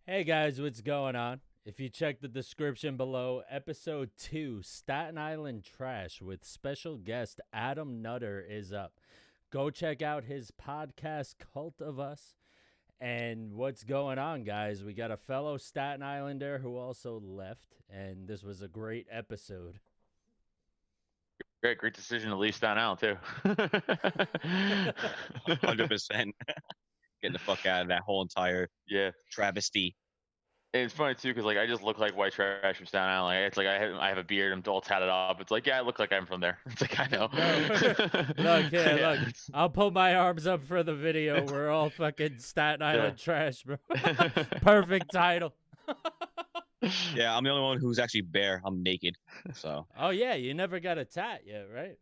Hey guys, what's going on? If you check the description below, episode 2, Staten Island Trash with special guest Adam Nutter is up. Go check out his podcast, Cult of Us. And what's going on, guys? We got a fellow Staten Islander who also left, and this was a great episode. Great decision to leave Staten Island too. 100% getting the fuck out of that whole entire Yeah, travesty. and it's funny too because like I just look like white trash from Staten Island. Like, it's like I have a beard, I'm all tatted up. It's like yeah, I look like I'm from there. It's like I know. Look, yeah, Yeah, look. I'll pull my arms up for the video. We're all fucking Staten Island trash, bro. Perfect title. Yeah, I'm the only one who's actually bare. I'm naked. So Oh yeah, you never got a tat yet, right?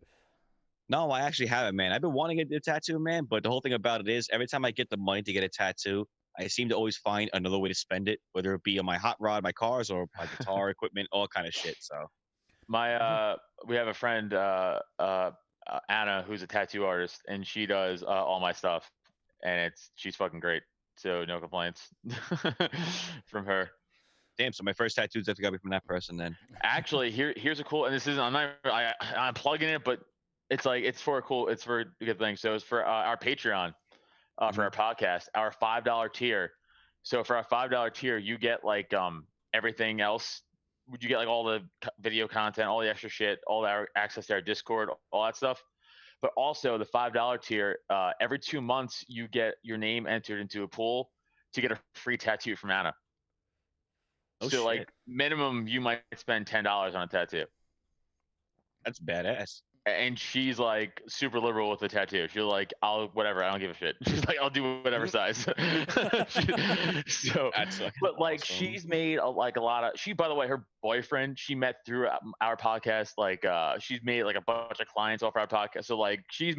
no, I actually haven't, man. I've been wanting to get a tattoo, man. But the whole thing about it is, every time I get the money to get a tattoo, I seem to always find another way to spend it, whether it be on my hot rod, my cars, or my guitar equipment, all kind of shit. So my we have a friend Anna who's a tattoo artist, and she does all my stuff, and she's fucking great. So no complaints from her. damn. So my first tattoo is definitely gotta be from that person. Then Actually, here's a cool, and this isn't I'm plugging it, but it's for a good thing. So it's for our Patreon, for our podcast, our $5 tier. So for our $5 tier, you get like everything else. Would you get like all the video content, all the extra shit, all the access to our Discord, all that stuff. But also the $5 tier, every 2 months you get your name entered into a pool to get a free tattoo from Anna. oh So shit, like minimum you might spend $10 on a tattoo. that's badass. And she's like super liberal with the tattoo. She's like, I'll whatever, I don't give a shit. She's like, I'll do whatever size. So, That's fucking but like awesome. she's made like a lot of. She, by the way, her boyfriend she met through our podcast. Like she's made like a bunch of clients off our podcast. So like she's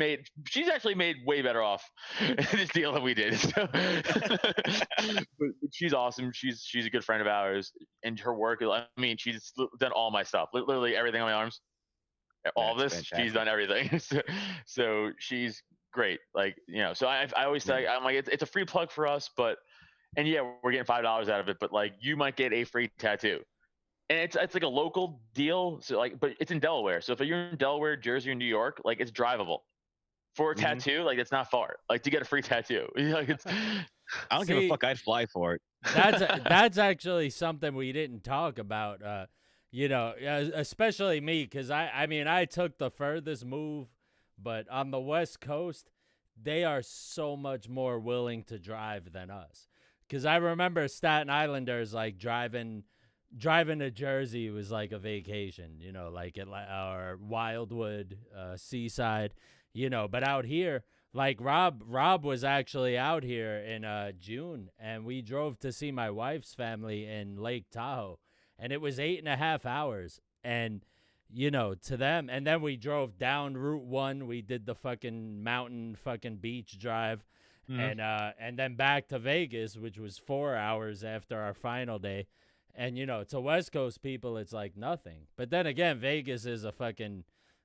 actually made way better off in this deal than we did. So, but she's awesome. She's a good friend of ours, and her work. I mean, she's done all my stuff, literally everything on my arms. All That's this, she's fantastic. done everything. So she's great. Like so I always say I'm like it's a free plug for us, but and yeah, we're getting $5 out of it, but like you might get a free tattoo, and it's like a local deal. So like, but it's in Delaware. So if you're in Delaware, Jersey, or New York, like it's drivable for a Mhm. tattoo. Like it's not far. Like to get a free tattoo, like it's I don't give a See, fuck. I'd fly for it. that's actually something we didn't talk about. Especially me, because I mean I took the furthest move, but on the West Coast, they are so much more willing to drive than us. Because I remember Staten Islanders like driving to Jersey was like a vacation, like at or Wildwood, Seaside, But out here, like Rob was actually out here in June, and we drove to see my wife's family in Lake Tahoe, and it was 8.5 hours, and to them, and then we drove down Route 1. We did the fucking mountain fucking beach drive, and then back to Vegas, which was 4 hours after our final day. And to West Coast people, it's like nothing. But then again, Vegas is a fucking,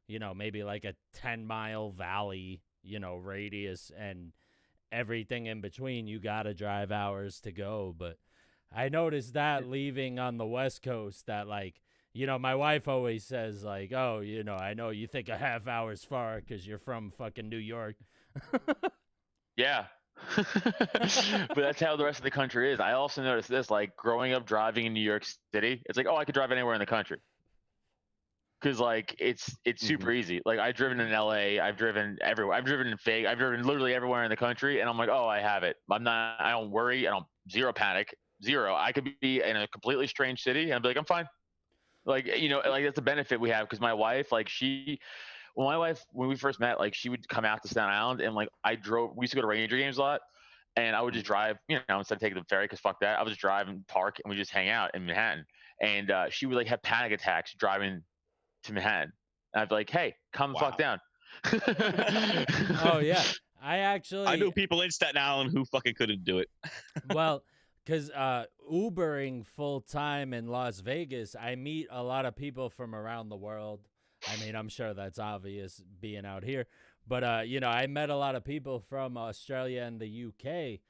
maybe like a 10-mile valley, radius, and everything in between. You gotta drive hours to go. But I noticed that leaving on the West Coast, that like, my wife always says like, oh, I know you think a half hour's far because you're from fucking New York. yeah. But that's how the rest of the country is. I also noticed this, like growing up driving in New York City, it's like, oh, I could drive anywhere in the country. Cause like it's super Mhm. easy. Like I've driven in LA, I've driven everywhere. I've driven in Fake, I've driven literally everywhere in the country, and I'm like, oh, I have it. I don't worry, I don't zero panic, zero. I could be in a completely strange city and I'd be like, I'm fine. Like like that's the benefit we have because my wife, like when we first met, like she would come out to Staten Island and like we used to go to Ranger games a lot, and I would just drive, instead of taking the ferry, because fuck that, I would just drive and park and we just hang out in Manhattan. And she would like have panic attacks driving to Manhattan. And I'd be like, hey, calm the fuck Wow. down. Oh yeah, I I actually knew people in Staten Island who fucking couldn't do it. well, because Ubering full time in Las Vegas, I meet a lot of people from around the world. I mean, I'm sure that's obvious being out here, but I met a lot of people from Australia and the UK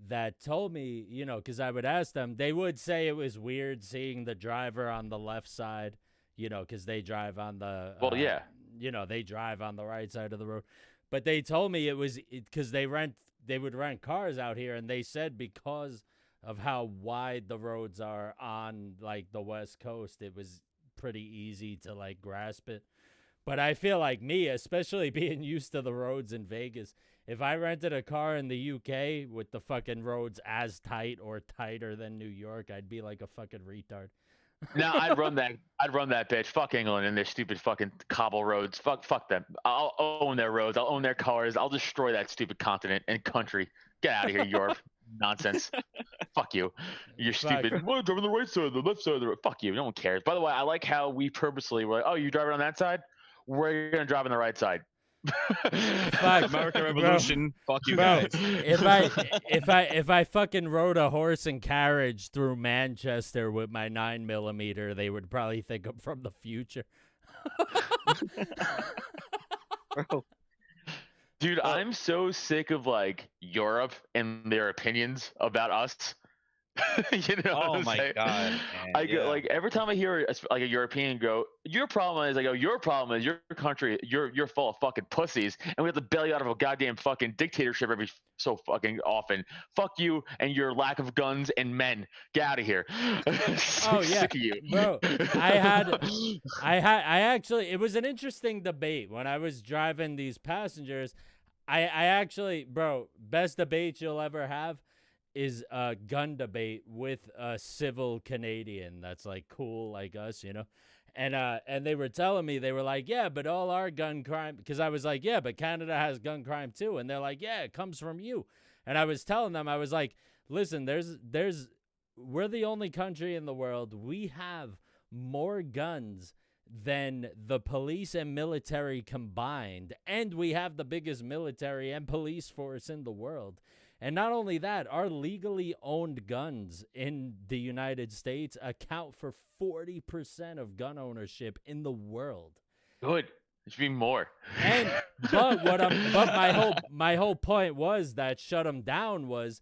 that told me, you know, because I would ask them, they would say it was weird seeing the driver on the left side, you know, because they drive on the, Well, yeah. you know, they drive on the right side of the road. But they told me it was because they would rent cars out here, and they said because of how wide the roads are on like the West Coast, it was pretty easy to like grasp it. But I feel like me, especially being used to the roads in Vegas, if I rented a car in the UK with the fucking roads as tight or tighter than New York, I'd be like a fucking retard. Now I'd run that. I'd run that bitch. Fuck England and their stupid fucking cobble roads. Fuck them. I'll own their roads. I'll own their cars. I'll destroy that stupid continent and country. Get out of here, Europe. Nonsense. Fuck you. You're stupid. Well, driving the right side, the left side of the road. Fuck you. No one cares. By the way, I like how we purposely were like, oh, you driving on that side? We're gonna drive on the right side. Fuck, American Revolution. Fuck you Bro, guys. if I fucking rode a horse and carriage through Manchester with my 9mm, they would probably think I'm from the future. Bro. Dude, I'm so sick of like Europe and their opinions about us. You know what Oh I'm my saying? god. Man, I get like every time I hear like a European go, your problem is, I go, your problem is your country, you're full of fucking pussies, and we have to bail you out of a goddamn fucking dictatorship every so fucking often. Fuck you and your lack of guns and men. Get out of here. Oh yeah, Sick of you. bro. I actually, it was an interesting debate when I was driving these passengers. I actually, bro, best debate you'll ever have is a gun debate with a civil Canadian that's like cool like us, you know. And they were telling me, they were like, yeah, but all our gun crime, because I was like, yeah, but Canada has gun crime too, and they're like, yeah, it comes from you. And I was telling them, I was like, listen, we're the only country in the world, we have more guns than the police and military combined, and we have the biggest military and police force in the world. And not only that, our legally owned guns in the United States account for 40% of gun ownership in the world. Good. There should be more. And but my whole point was that shut them down was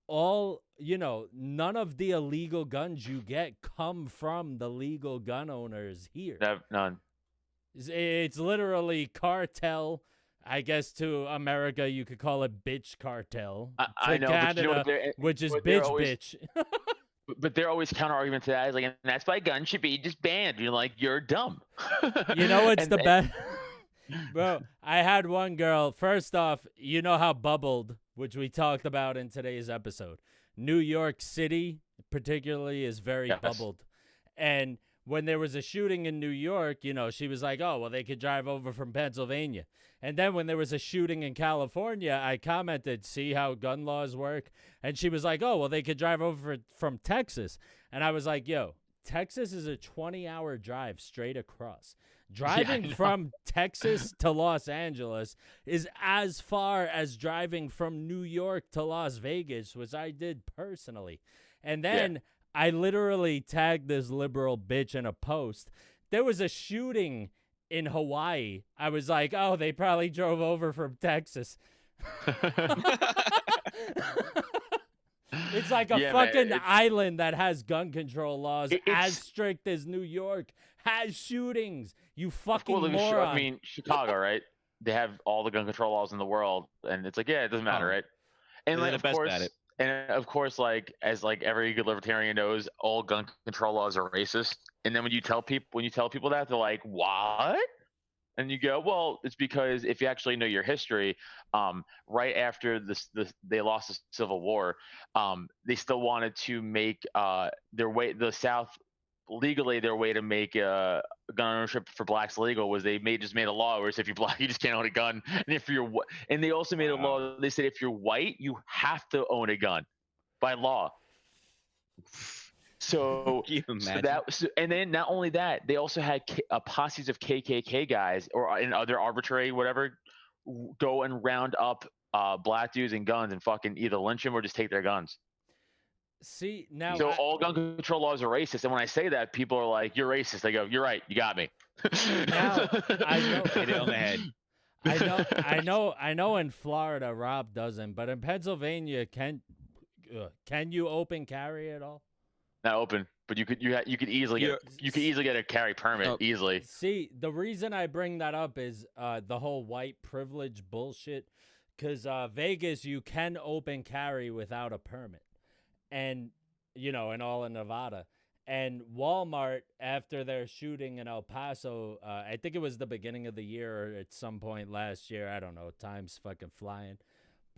none of the illegal guns you get come from the legal gun owners here. None. It's literally cartel. I guess to America you could call it bitch cartel. I know, Canada, which is bitch always, bitch. But they're always counter argument to that is like, and that's why guns should be just banned. You're like, you're dumb. You know what's the best? Bro, I had one girl. First off, you know how bubbled, which we talked about in today's episode. New York City, particularly, is very bubbled. And when there was a shooting in New York, you know, she was like, oh, well, they could drive over from Pennsylvania. And then when there was a shooting in California, I commented, see how gun laws work? And she was like, oh, well, they could drive over from Texas. And I was like, yo, Texas is a 20-hour drive straight across. Driving from Texas to Los Angeles is as far as driving from New York to Las Vegas, which I did personally. And then I literally tagged this liberal bitch in a post. There was a shooting in Hawaii. I was like, oh, they probably drove over from Texas. It's like a fucking island that has gun control laws as strict as New York has shootings. You fucking moron. I mean, Chicago, right? They have all the gun control laws in the world, and it's like, yeah, it doesn't matter, right? And they're like, the best at it. And of course, like as like every good libertarian knows, all gun control laws are racist. And then when you tell people that, they're like, "What?" And you go, "Well, it's because if you actually know your history, right after they lost the Civil War, they still wanted to make the South legally their way to make gun ownership for blacks legal was they just made a law where if you're black you just can't own a gun, and they also made a law, they said if you're white you have to own a gun by law. So, and then not only that, they also had posses of KKK guys or in other arbitrary whatever go and round up black dudes and guns and fucking either lynch them or just take their guns. See, now so all gun control laws are racist, and when I say that, people are like, "You're racist." They go, "You're right. You got me." Now I know. Hit it on the head. I know. In Florida, Rob doesn't, but in Pennsylvania, Can you open carry at all? Not open, but you could easily You're- get a carry permit Oh. easily. See, the reason I bring that up is the whole white privilege bullshit. Because Vegas, you can open carry without a permit. And, and all in Nevada. And Walmart, after their shooting in El Paso, I think it was the beginning of the year or at some point last year. I don't know. Time's fucking flying.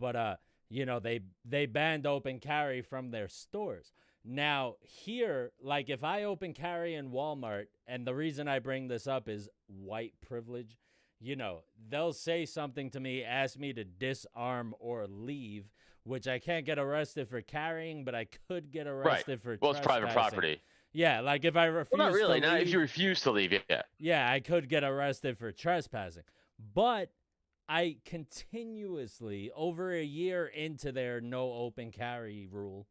But, they banned open carry from their stores. Now, here, like if I open carry in Walmart, and the reason I bring this up is white privilege, they'll say something to me, ask me to disarm or leave, which I can't get arrested for carrying, but I could get arrested for Well, it's private trespassing. property. Yeah, like if I refuse Well, not really. to Not leave, if you refuse to leave. Yeah. yeah, I could get arrested for trespassing. But I continuously, over a year into their no open carry rule,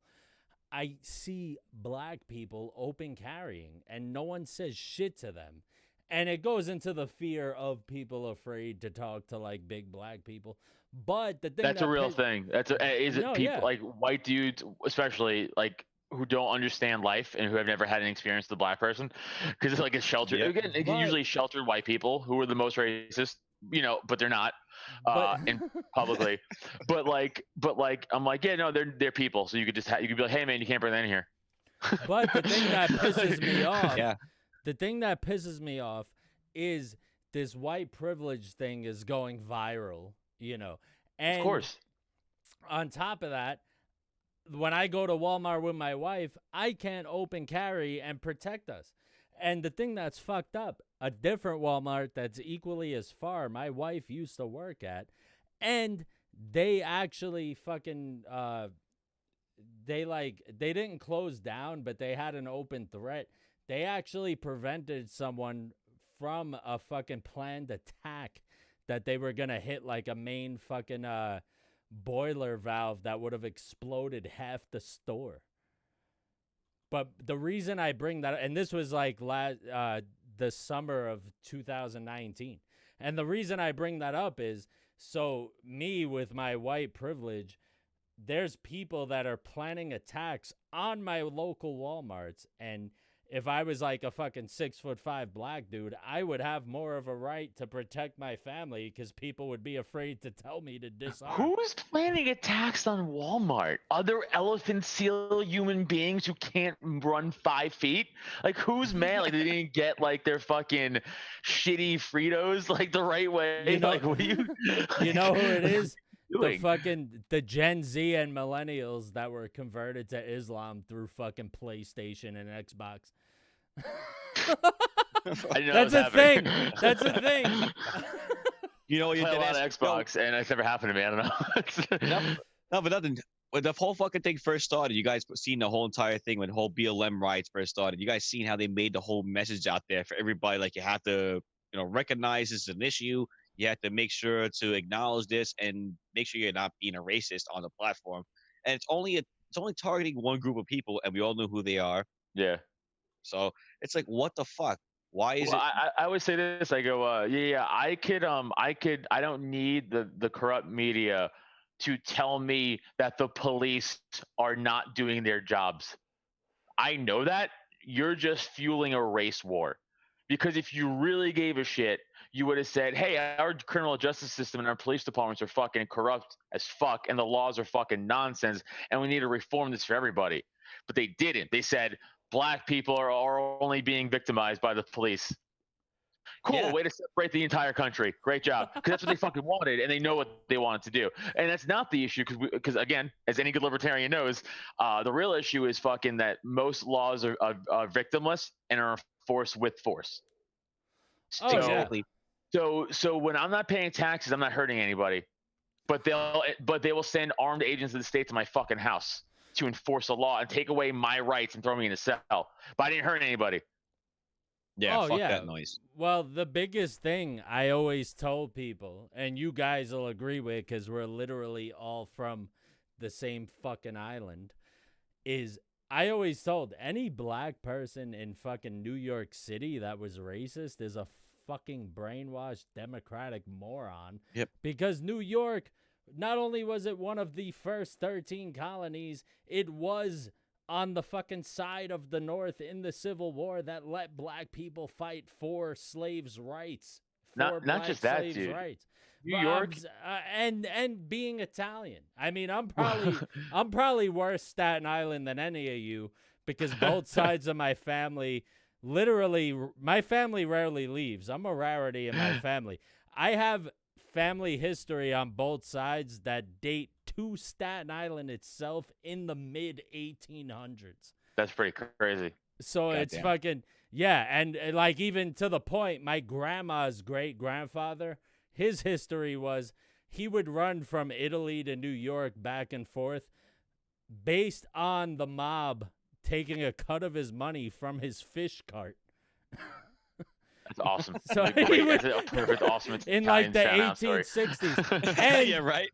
I see black people open carrying and no one says shit to them. And it goes into the fear of people afraid to talk to like big black people. But the thing That's a that real piss- thing. Is it No, people yeah. like white dudes, especially like who don't understand life and who have never had an experience with a black person, because it's like a sheltered. Yep. Again, it's But- usually sheltered white people who are the most racist, but they're not But in publicly. but I'm like, yeah, no, they're people. So you could just you could be like, hey man, you can't bring that in here. But the thing that pisses me off, Yeah. the thing that pisses me off is this white privilege thing is going viral, And Of course. on top of that, when I go to Walmart with my wife, I can't open carry and protect us. And the thing that's fucked up, a different Walmart that's equally as far my wife used to work at, and they actually fucking they didn't close down, but they had an open threat. They actually prevented someone from a fucking planned attack that they were gonna hit like a main fucking boiler valve that would have exploded half the store. But the reason I bring that, and this was like the summer of 2019, and the reason I bring that up is so me with my white privilege, there's people that are planning attacks on my local Walmarts, and if I was like a fucking 6'5" black dude, I would have more of a right to protect my family because people would be afraid to tell me to disarm. Who's planning attacks on Walmart? Other elephant seal human beings who can't run 5 feet? Like, who's mad? Like, they didn't get like their fucking shitty Fritos like the right way. Like, what do you? You know who it is? Doing? The Gen Z and millennials that were converted to Islam through fucking PlayStation and Xbox. I didn't know That's that a was thing. happening. That's a thing. You know, I you play a did lot of ask, Xbox, and it's never happened to me. I don't know. No, but nothing. When the whole fucking thing first started, you guys seen the whole entire thing when the whole BLM riots first started. You guys seen how they made the whole message out there for everybody. Like, you have to, recognize this is an issue. You have to make sure to acknowledge this and make sure you're not being a racist on the platform. And it's only targeting one group of people, and we all know who they are. Yeah. So it's like, what the fuck? Why is Well, it? I always say this. I go, I don't need the corrupt media to tell me that the police are not doing their jobs. I know that. You're just fueling a race war. Because if you really gave a shit, you would have said, hey, our criminal justice system and our police departments are fucking corrupt as fuck, and the laws are fucking nonsense, and we need to reform this for everybody. But they didn't. They said black people are only being victimized by the police. Cool, Yeah. way to separate the entire country. Great job. Because that's what they fucking wanted, and they know what they wanted to do. And that's not the issue, because again, as any good libertarian knows, the real issue is fucking that most laws are victimless and are enforced with force. Oh, yeah. Exactly. So when I'm not paying taxes, I'm not hurting anybody. But they will send armed agents of the state to my fucking house to enforce a law and take away my rights and throw me in a cell. But I didn't hurt anybody. Yeah, Oh, fuck yeah. that noise. Well, the biggest thing I always told people, and you guys will agree with because we're literally all from the same fucking island, is I always told any black person in fucking New York City that was racist is a fucking brainwashed Democratic moron. Yep. Because New York Not only was it one of the first 13 colonies, it was on the fucking side of the North in the Civil War that let black people fight for slaves' rights. For Not black just that, slaves' dude. rights. New York. And being Italian. I mean, I'm probably worse Staten Island than any of you because both sides of my family, literally, my family rarely leaves. I'm a rarity in my family. I have family history on both sides that date to Staten Island itself in the mid 1800s. That's pretty crazy. So Goddamn. it's fucking, yeah. And like, even to the point, my grandma's great grandfather, his history was he would run from Italy to New York back and forth based on the mob taking a cut of his money from his fish cart. That's awesome. So That's a he would- that's a perfect, awesome In like the Italian story. 1860s. And yeah, right.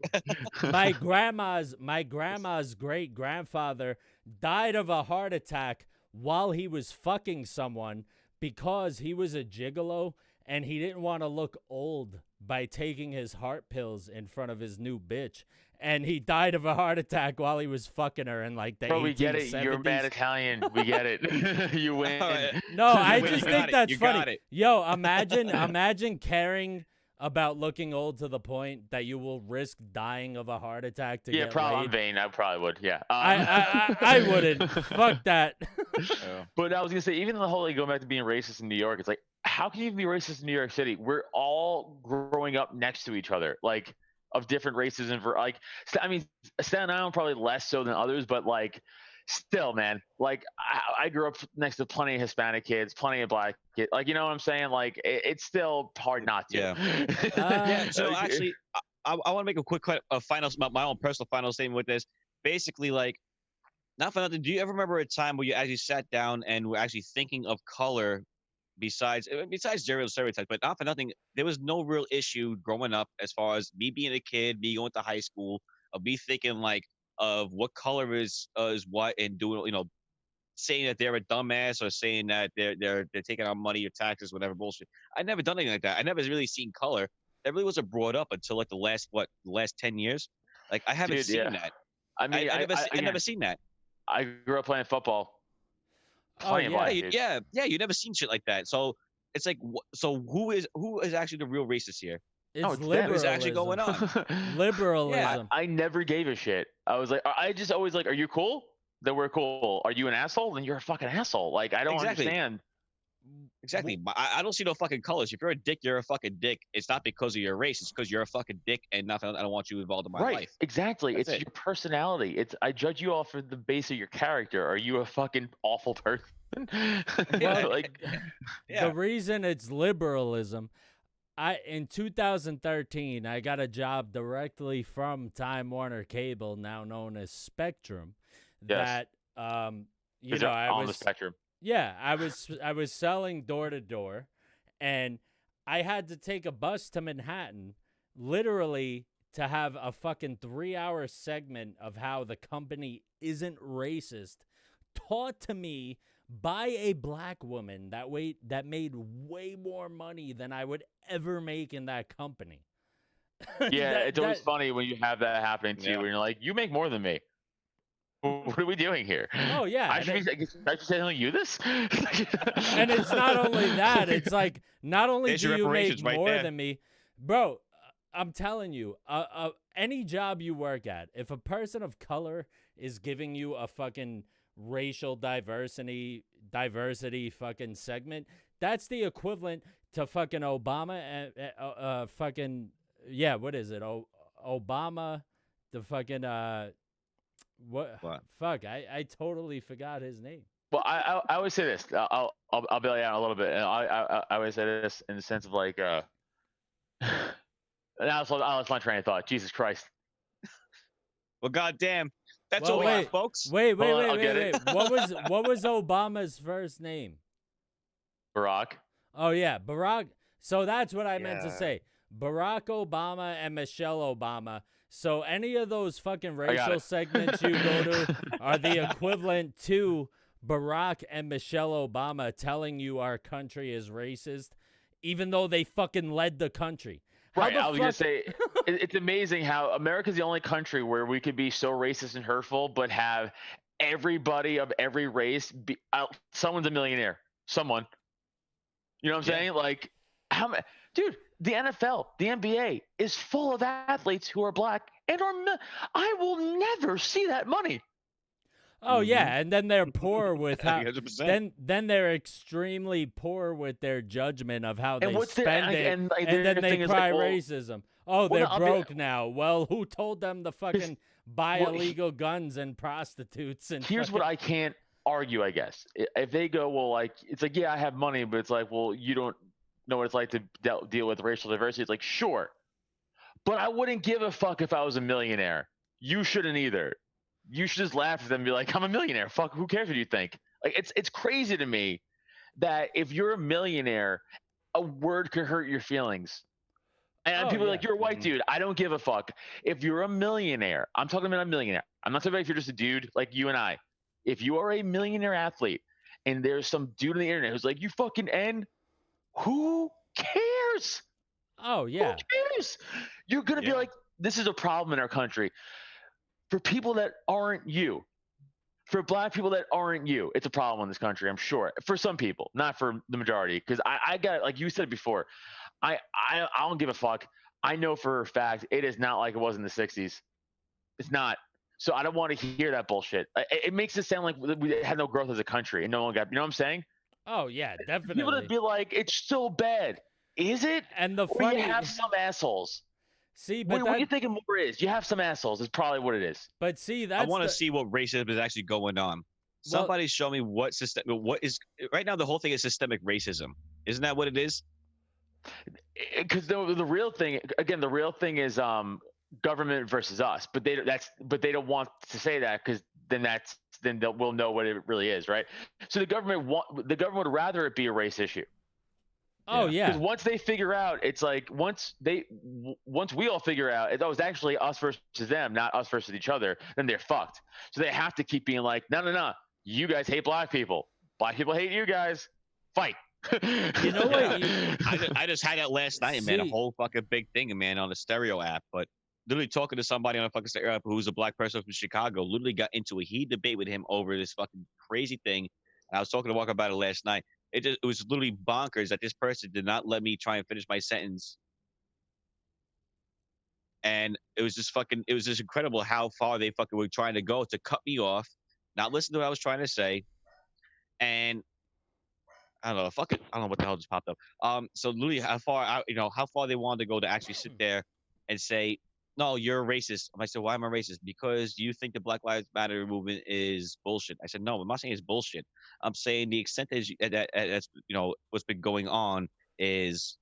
my grandma's great grandfather died of a heart attack while he was fucking someone because he was a gigolo and he didn't want to look old by taking his heart pills in front of his new bitch. And he died of a heart attack while he was fucking her in like the 1870s. Bro, we get it. You're a bad Italian. We get it. You win. All right. No, I Wait, just you got think it. that's You got funny. it. Yo, imagine caring about looking old to the point that you will risk dying of a heart attack to Yeah, get probably. laid. I'm vain. I probably would. Yeah. I wouldn't. Fuck that. But I was gonna say, even the whole like, going back to being racist in New York, it's like, how can you even be racist in New York City? We're all growing up next to each other, like of different races and like. I mean, Staten Island probably less so than others, but like, still, man, like I grew up next to plenty of Hispanic kids, plenty of black kids. Like, you know what I'm saying? Like, it's still hard not to. Yeah. Uh, Yeah. So Like, actually, I want to make a quick final, my own personal final statement with this. Basically, like, not for nothing. Do you ever remember a time where you actually sat down and were actually thinking of color besides stereotypes, but not for nothing, there was no real issue growing up as far as me being a kid, me going to high school, of me thinking like of what color is what, and doing, you know, saying that they're a dumbass or saying that they're taking our money or taxes, whatever bullshit. I never done anything like that. I never really seen color. That really wasn't brought up until like the last 10 years. Like I haven't Dude, seen yeah. that. I mean, I never again, seen that. I grew up playing football. Plenty of yeah. black Yeah, dudes. yeah, you never seen shit like that. So it's like, so who is actually the real racist here? It's No, it's them. What liberalism. is actually going on? Liberalism. I never gave a shit. I was like, I just always like, are you cool? Then we're cool. Are you an asshole? Then you're a fucking asshole. Like, I don't Exactly. understand. Exactly. But I don't see no fucking colors. If you're a dick, you're a fucking dick. It's not because of your race. It's because you're a fucking dick and nothing. I don't want you involved in my Right. life. Exactly. That's it's it. your personality. It's I judge you off of the base of your character. Are you a fucking awful person? Well, like, Yeah. The reason it's liberalism, in 2013, I got a job directly from Time Warner Cable, now known as Spectrum. Yes. That you 'cause know, they're I on the was spectrum. yeah, I was selling door to door, and I had to take a bus to Manhattan, literally, to have a fucking 3-hour segment of how the company isn't racist, taught to me by a black woman that made way more money than I would ever make in that company. Yeah, That- it's always that- funny when you have that happening to you, Yeah. when you're like, you make more than me. What are we doing here? Oh yeah, I and should it- be telling you this. and it's not only that, it's like not only There's do your you make reparations right more there. than me, bro. I'm telling you, any job you work at, if a person of color is giving you a fucking racial diversity fucking segment, that's the equivalent to fucking Obama and fucking yeah, what is it? Obama, the fucking what? Fuck, I totally forgot his name. Well, I always say this. I'll bail you out a little bit. And I always say this in the sense of like, I lost my train of thought. Jesus Christ. Well, goddamn. That's Well, all we wait. got, folks. Wait. I'll get it. What was Obama's first name? Barack. Oh yeah, Barack. So that's what I meant to Yeah. say. Barack Obama and Michelle Obama. So any of those fucking got racial it. segments you go to are the equivalent to Barack and Michelle Obama telling you our country is racist, even though they fucking led the country. How Right. the I was gonna fuck? say it's amazing how America's the only country where we could be so racist and hurtful, but have everybody of every race be someone's a millionaire. Someone. You know what I'm Yeah. saying? Like how many dude, the NFL, the NBA is full of athletes who are black and are I will never see that money. Oh Mhm. yeah, and then they're poor with how 100%. then they're extremely poor with their judgment of how And they what's the spend it, and like and their then they thing is like, cry well, racism. Oh, well, they're no, I'll be broke now. Well, who told them to fucking buy well, illegal guns and prostitutes and here's what fucking I can't argue, I guess. If they go, well, like, it's like, yeah, I have money, but it's like, well, you don't know what it's like to deal with racial diversity. It's like, sure, but I wouldn't give a fuck if I was a millionaire. You shouldn't either. You should just laugh at them and be like, I'm a millionaire. Fuck, who cares what you think? Like, it's crazy to me that if you're a millionaire, a word could hurt your feelings. And Oh people are yeah. like, you're a white Mhm. dude. I don't give a fuck. If you're a millionaire, I'm talking about a millionaire. I'm not talking about if you're just a dude like you and I. If you are a millionaire athlete and there's some dude on the internet who's like, you fucking N, who cares? Oh Who yeah. cares? You're going to be Yeah. like, this is a problem in our country. For people that aren't you, for black people that aren't you, it's a problem in this country, I'm sure. For some people, not for the majority. Because I got, like you said before, I don't give a fuck. I know for a fact it is not like it was in the 60s. It's not. So I don't want to hear that bullshit. It makes it sound like we had no growth as a country and no one got, you know what I'm saying? Oh yeah, People to definitely. be like, it's so bad. Is it? And the Or you funny have some assholes. see, What, but what do that you think more is? You have some assholes. Is probably what it is. but see I that's want to the see what racism is actually going on. well Somebody show me what is right now. The whole thing is systemic racism. Isn't that what it is? Because the real thing, again, the real thing is government versus us. But they don't want to say that because then we'll know what it really is, right? So the government would rather it be a race issue. oh Yeah. Because yeah. once they figure out, it's like once we all figure out it was actually us versus them, not us versus each other, then they're fucked. So they have to keep being like, no, you guys hate black people hate you guys, fight. You know what? I just had it last night, man. A See, whole fucking big thing, man, on a stereo app. But literally talking to somebody on a fucking stereo app who's a black person from Chicago, literally got into a heated debate with him over this fucking crazy thing. And I was talking to Walker about it last night. It was literally bonkers that this person did not let me try and finish my sentence. And it was just incredible how far they fucking were trying to go to cut me off, not listen to what I was trying to say. And I don't know, fuck it. I don't know what the hell just popped up. So literally how far they wanted to go to actually sit there and say, no, you're a racist. I said, why am I racist? Because you think the Black Lives Matter movement is bullshit. I said, no, I'm not saying it's bullshit. I'm saying the extent that's what's been going on is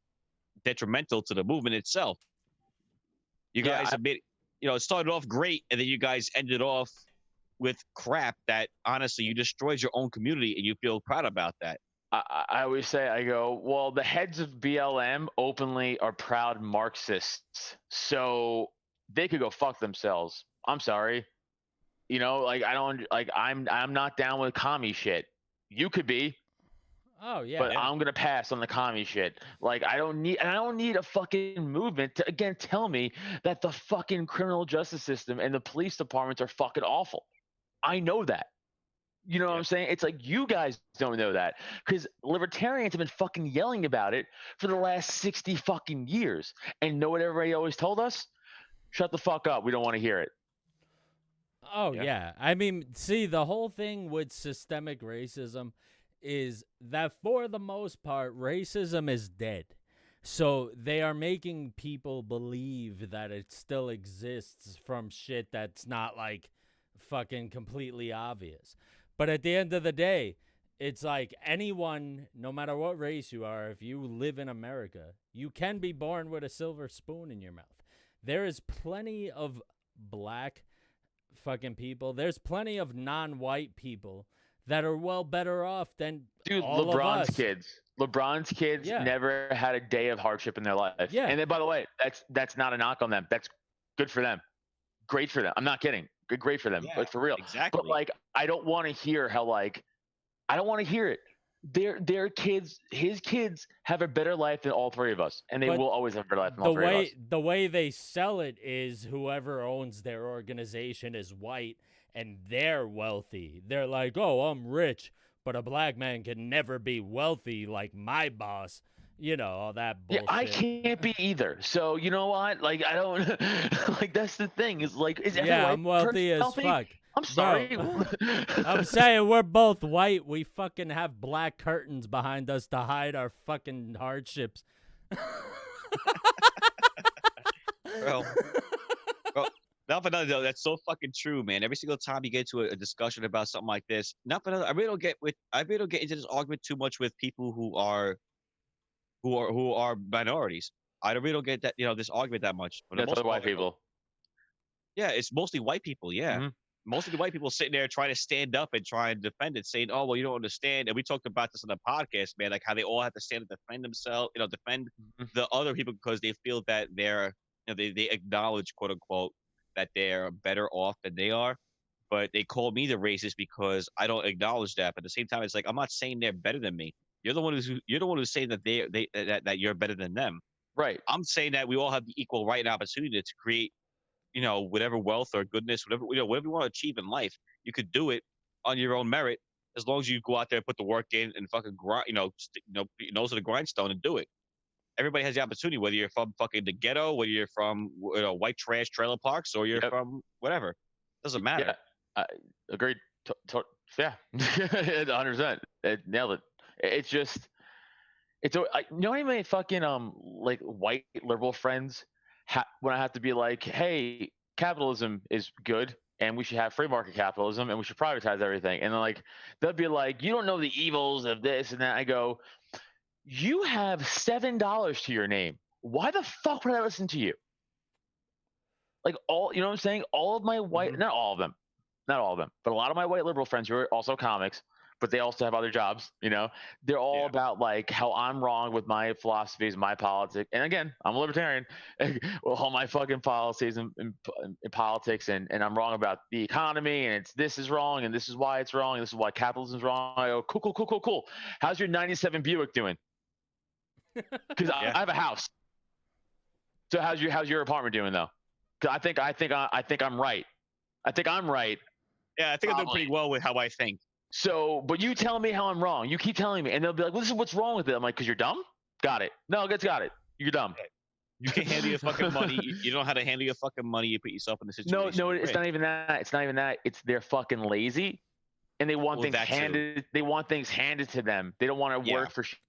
detrimental to the movement itself. You Yeah, guys have been, it started off great, and then you guys ended off with crap that honestly you destroyed your own community, and you feel proud about that. I always say, I go, well, the heads of BLM openly are proud Marxists, so they could go fuck themselves. I'm sorry, like I don't like I'm not down with commie shit. You could be, oh yeah. but I'm gonna pass on the commie shit. Like I don't need a fucking movement to again tell me that the fucking criminal justice system and the police departments are fucking awful. I know that. You know what I'm saying? It's like you guys don't know that because libertarians have been fucking yelling about it for the last 60 fucking years. And know what everybody always told us? Shut the fuck up. We don't want to hear it. Oh Yeah. yeah. I mean, see, the whole thing with systemic racism is that for the most part, racism is dead. So they are making people believe that it still exists from shit that's not like fucking completely obvious. But at the end of the day, it's like anyone, no matter what race you are, if you live in America, you can be born with a silver spoon in your mouth. There is plenty of black fucking people. There's plenty of non-white people that are well better off than Dude, all of us. LeBron's kids Yeah. never had a day of hardship in their life. Yeah. And then, by the way, that's not a knock on them. That's good for them. Great for them. I'm not kidding. Great for them. Yeah, Like for real. exactly. But like, I don't want to hear how like, I don't want to hear it. their kids, his kids have a better life than all three of us, and they But will always have a better life than all the three of way us. the way they sell it is whoever owns their organization is white and they're wealthy. They're like, "Oh, I'm rich, but a black man can never be wealthy like my boss." You know, all that Yeah, I bullshit. can't be either. So you know what? Like I don't like that's the thing. Is like is every Yeah, white I'm person wealthy as healthy? fuck. I'm Bro, sorry. I'm saying we're both white. We fucking have black curtains behind us to hide our fucking hardships. Bro. Bro, not for nothing though. That's so fucking true, man. Every single time you get to a discussion about something like this, not for nothing. I really don't get into this argument too much with people who are minorities. I really don't get that this argument that much. For the That's most other part, white people. yeah, it's mostly white people. Yeah, Hmm. mostly the white people sitting there trying to stand up and try and defend it, saying, "Oh, well, you don't understand." And we talked about this on the podcast, man, like how they all have to stand and defend themselves, defend the other people because they feel that they acknowledge, quote unquote, that they're better off than they are. But they call me the racist because I don't acknowledge that. But at the same time, it's like I'm not saying they're better than me. You're the one who's saying that that you're better than them. Right. I'm saying that we all have the equal right and opportunity to create whatever wealth or goodness, whatever you want to achieve in life, you could do it on your own merit as long as you go out there and put the work in and fucking grind, put your nose to the grindstone and do it. Everybody has the opportunity, whether you're from fucking the ghetto, whether you're from white trash trailer parks, or you're Yep. from whatever. Doesn't matter. Yeah. I agreed. Yeah. 100%. It nailed it. It's just it's you know how many fucking like white liberal friends when I have to be like, hey, capitalism is good and we should have free market capitalism and we should privatize everything, and then like they'll be like, you don't know the evils of this and that. I go, you have $7 to your name. Why the fuck would I listen to you? Like all, you know what I'm saying? All of my white, Mhm. not all of them, not all of them, but a lot of my white liberal friends who are also comics, but they also have other jobs, they're all Yeah. about like how I'm wrong with my philosophies, my politics. And again, I'm a libertarian. Well, all my fucking policies and politics, and I'm wrong about the economy, and this is wrong, and this is why it's wrong, and this is why capitalism's wrong. I go, cool, cool, cool, cool, cool. How's your 97 Buick doing? Because Yeah. I have a house. So how's your apartment doing though? 'Cause I think I'm right. I think I'm right. Yeah. I think I'm doing Probably. pretty well with how I think. So, but you tell me how I'm wrong. You keep telling me, and they'll be like, well, "This is what's wrong with it." I'm like, "Cause you're dumb." Got it. No, it's got it. You're dumb. You can't handle your fucking money. You don't know how to handle your fucking money. You put yourself in a situation. No, you're it's in. not even that. It's not even that. It's they're fucking lazy, and they want Well, things that too. handed. They want things handed to them. They don't want to Yeah. work for shit.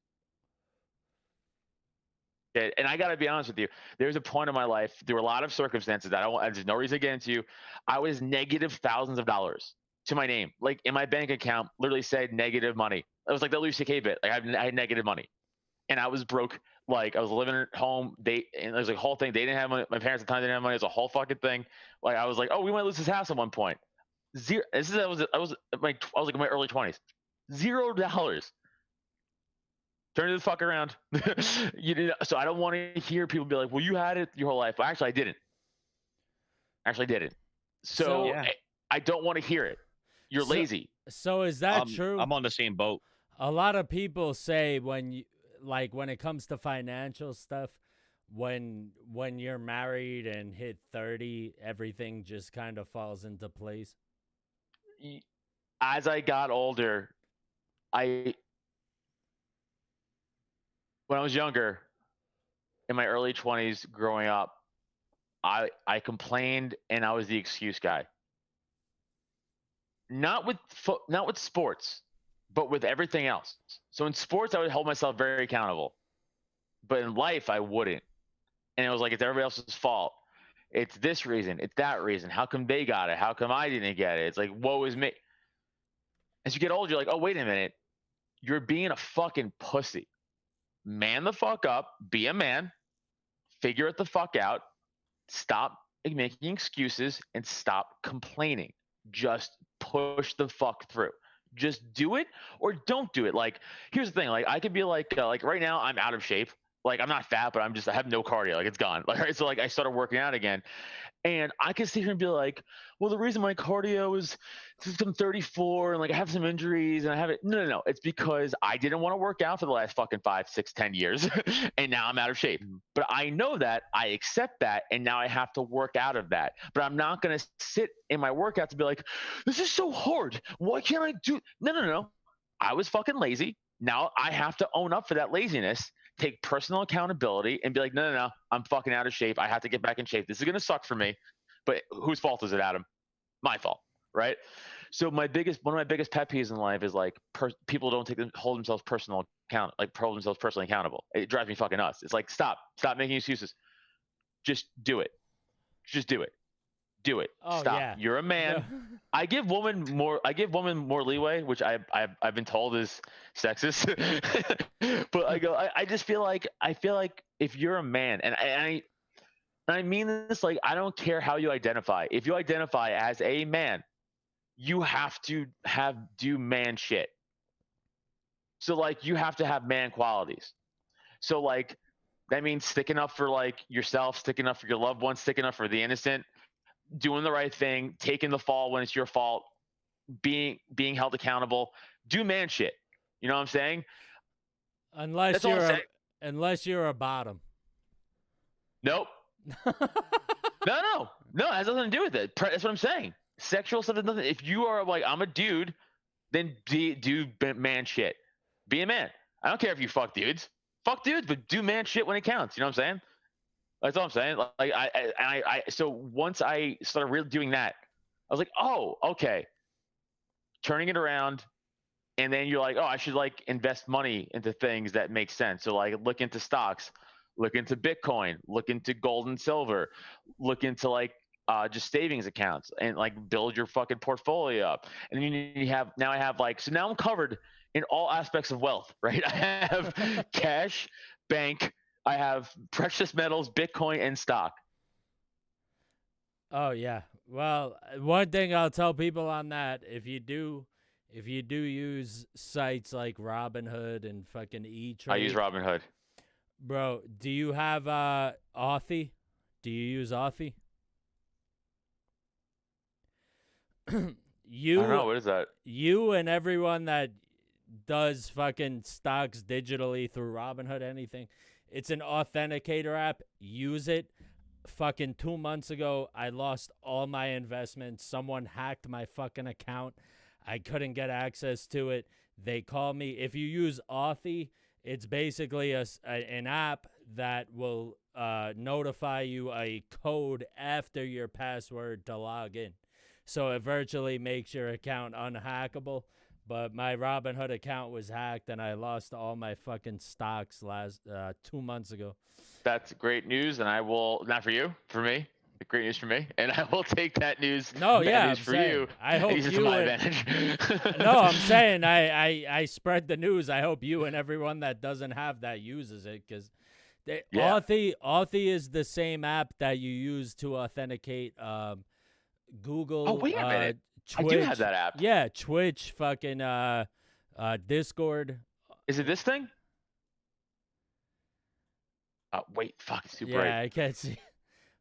And I got to be honest with you. There's a point in my life. There were a lot of circumstances that there's no reason to get into. I was negative thousands of dollars to my name, like in my bank account, literally said negative money. It was like the Louis C.K. bit. Like I had negative money, and I was broke. Like I was living at home. And there's like a whole thing. They didn't have money. My parents at the time didn't have money. It was a whole fucking thing. Like I was like, oh, we might lose this house at one point. Zero. I was like in my early 20s. $0. Turn the fuck around. So I don't want to hear people be like, well, you had it your whole life. Well, actually, I didn't. So Yeah. I don't want to hear it. You're So- lazy. So is that true? I'm on the same boat. A lot of people say when it comes to financial stuff, when you're married and hit 30, everything just kind of falls into place. As I got older, when I was younger, in my early 20s, growing up, I complained and I was the excuse guy. Not with sports, but with everything else. So in sports, I would hold myself very accountable, but in life, I wouldn't. And it was like it's everybody else's fault. It's this reason. It's that reason. How come they got it? How come I didn't get it? It's like, woe is me. As you get older, you're like, oh, wait a minute. You're being a fucking pussy. Man the fuck up. Be a man. Figure it the fuck out. Stop making excuses and stop complaining. Just push the fuck through. Just do it or don't do it. Like, here's the thing. Like, I could be like right now, I'm out of shape. Like I'm not fat, but I have no cardio. Like it's gone. Like right, so like I started working out again, and I could sit here and be like, well, the reason my cardio is since I'm 34 and like I have some injuries and I have it. No, no, no. It's because I didn't want to work out for the last fucking 5, 6, 10 years, and now I'm out of shape. Mhm. But I know that, I accept that, and now I have to work out of that. But I'm not gonna sit in my workout to be like, this is so hard. Why can't I do? No, no, no. I was fucking lazy. Now I have to own up for that laziness, take personal accountability, and be like, no, no, no, I'm fucking out of shape. I have to get back in shape. This is gonna suck for me, but whose fault is it, Adam? My fault, right? So one of my biggest pet peeves in life is like people don't hold themselves hold themselves personally accountable. It drives me fucking nuts. It's like stop making excuses. Just do it. Just do it. Do it. Oh Stop. yeah. You're a man. No. I give women more leeway, which I've been told is sexist. But I just feel like if you're a man, and I mean this, like I don't care how you identify. If you identify as a man, you have to do man shit. So like you have to have man qualities. So like that means sticking up for like yourself, sticking up for your loved ones, sticking up for the innocent, doing the right thing, taking the fall when it's your fault, being held accountable. Do man shit. You know what I'm saying? unless That's all I'm you're saying. unless you're a bottom. Nope. No. It has nothing to do with it. That's what I'm saying. Sexual stuff has nothing. If you are like I'm a dude, then do man shit. Be a man. I don't care if you fuck dudes. Fuck dudes, but do man shit when it counts. You know what I'm saying? That's all I'm saying. Like so once I started really doing that, I was like, oh, okay, turning it around, and then you're like, oh, I should like invest money into things that make sense. So like look into stocks, look into Bitcoin, look into gold and silver, look into like just savings accounts and like build your fucking portfolio up. And then you have now I have like so now I'm covered in all aspects of wealth, right? I have cash, bank, I have precious metals, Bitcoin, and stock. Oh yeah. Well, one thing I'll tell people on that, if you do use sites like Robinhood and fucking I use E-Trade, Robinhood. bro, do you have Authy? Do you use Authy? I don't you know what is that. you and everyone that does fucking stocks digitally through Robinhood, anything, it's an authenticator app. Use it. Fucking 2 months ago, I lost all my investments. Someone hacked my fucking account. I couldn't get access to it. They called me. If you use Authy, it's basically an app that will notify you a code after your password to log in. So it virtually makes your account unhackable. But my Robinhood account was hacked, and I lost all my fucking stocks last 2 months ago. That's great news, and I will not for you, for me. Great news for me, and I will take that news. No, Bad yeah, news I'm for saying. you. I And hope use it to you my and advantage. no, I'm saying I spread the news. I hope you and everyone that doesn't have that uses it because Yeah. Authy is the same app that you use to authenticate Oh Google, wait a minute. I do have Twitch. that app. Yeah, Twitch, fucking Discord. Is it this thing? Wait, fuck, it's too Yeah, bright. I can't see.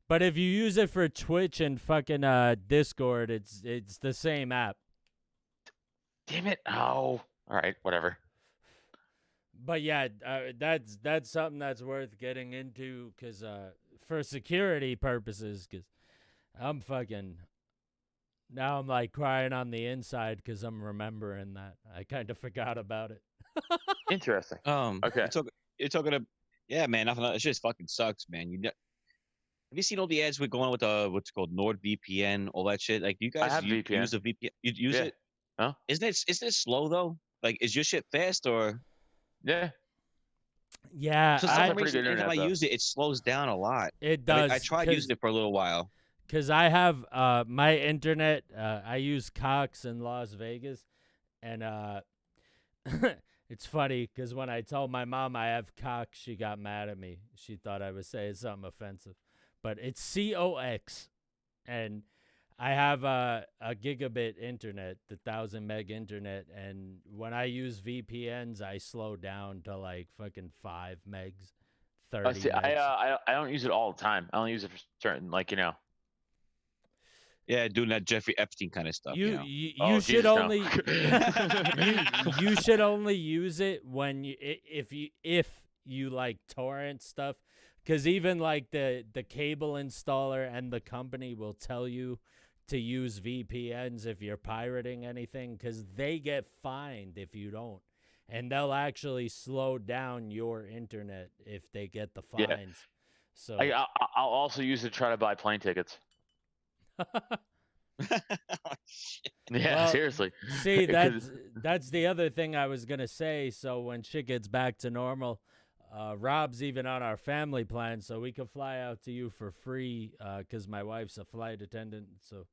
But if you use it for Twitch and fucking Discord, it's the same app. Damn it. Oh. All right, whatever. But yeah, that's something that's worth getting into because for security purposes, because I'm fucking now I'm like crying on the inside because I'm remembering that I kind of forgot about it. Interesting. Okay. You're talking to, yeah, man. Nothing. It just fucking sucks, man. Have you seen all the ads we're going with what's called NordVPN, all that shit? Like, do you I guys have VPN. use a VPN? You use Yeah. it? Huh? Isn't it slow though? Like, is your shit fast or? Yeah. Yeah, For I some have pretty reason, good every time internet I though. use it, it slows down a lot. it I does. tried using it for a little while. Because I have my internet. I use Cox in Las Vegas, and it's funny because when I told my mom I have Cox, she got mad at me. She thought I was saying something offensive, but it's COX, and I have a gigabit internet, the 1,000 meg internet, and when I use VPNs, I slow down to like fucking 5 megs. 30 See, minutes. I don't use it all the time. I only use it for certain, like, you know. Yeah, doing that Jeffrey Epstein kind of stuff. You You know. you, Oh, you should Jesus, no. only you should only use it when if you like torrent stuff, because even like the cable installer and the company will tell you to use VPNs if you're pirating anything, because they get fined if you don't, and they'll actually slow down your internet if they get the Yeah. fines. So I'll also use it to try to buy plane tickets. Oh, shit. Yeah, Well, seriously. see, 'Cause- that's the other thing I was gonna say. So when shit gets back to normal, Rob's even on our family plan, so we could fly out to you for free. Cause my wife's a flight attendant. So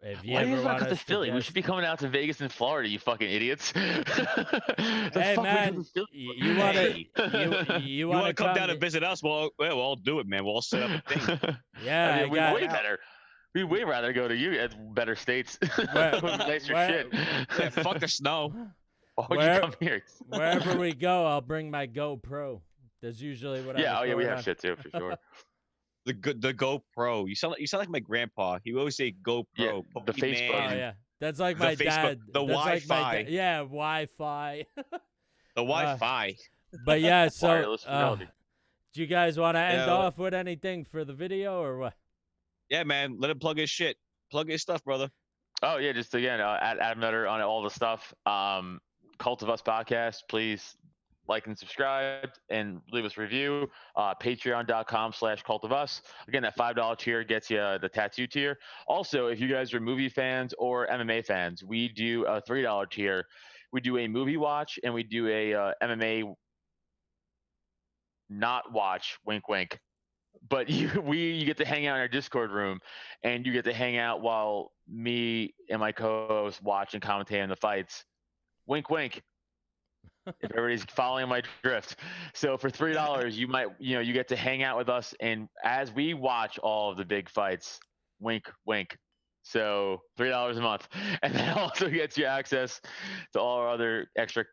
if you Why do you ever guys want want to come to us Philly? We guest- should be coming out to Vegas and Florida, you fucking idiots. hey man, you wanna Hey. you You wanna want to come down come? and visit us? Well, we'll all do it, man. We'll all set up a thing. Yeah, I I mean, we got. way better. We'd way rather go to you at better states. Where- With nicer where- shit. Yeah, fuck the snow. Why would Where- you come here? Wherever we go, I'll bring my GoPro. That's usually what I Yeah, oh yeah, we record have on. shit too, for sure. The GoPro. You sound like my grandpa. He would always say GoPro. Yeah, the Pokemon. Facebook. Oh yeah, that's like The my Facebook- dad. the That's like my Wi-Fi. yeah, Wi-Fi. The Wi-Fi. But yeah, so Wireless fidelity. do you guys want to end Yeah, off with anything for the video or what? Yeah, man. Let him plug his shit. Plug his stuff, brother. Oh yeah, just again, at Adam Nutter on all the stuff. Cult of Us podcast. Please like and subscribe and leave us a review. Patreon.com/Cult of Us. Again, that $5 tier gets you the tattoo tier. Also, if you guys are movie fans or MMA fans, we do a $3 tier. We do a movie watch and we do a MMA not watch. Wink, wink. But you get to hang out in our Discord room, and you get to hang out while me and my co-host watch and commentate on the fights. Wink, wink. If everybody's following my drift. So for $3, you get to hang out with us, and as we watch all of the big fights, wink, wink. So $3 a month, and that also gets you access to all our other extra,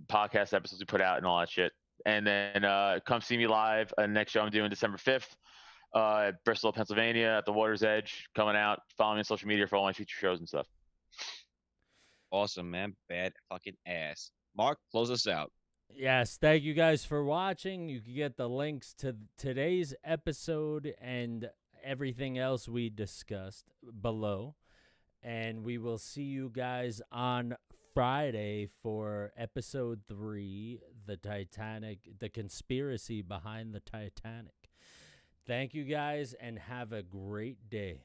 podcast episodes we put out and all that shit. And then come see me live. Next show I'm doing December 5th, Bristol, Pennsylvania, at the Water's Edge. Coming out. Follow me on social media for all my future shows and stuff. Awesome, man. Bad fucking ass. Mark, close us out. Yes, thank you guys for watching. You can get the links to today's episode and everything else we discussed below. And we will see you guys on Friday for episode 3, the Titanic, the conspiracy behind the Titanic. Thank you guys and have a great day.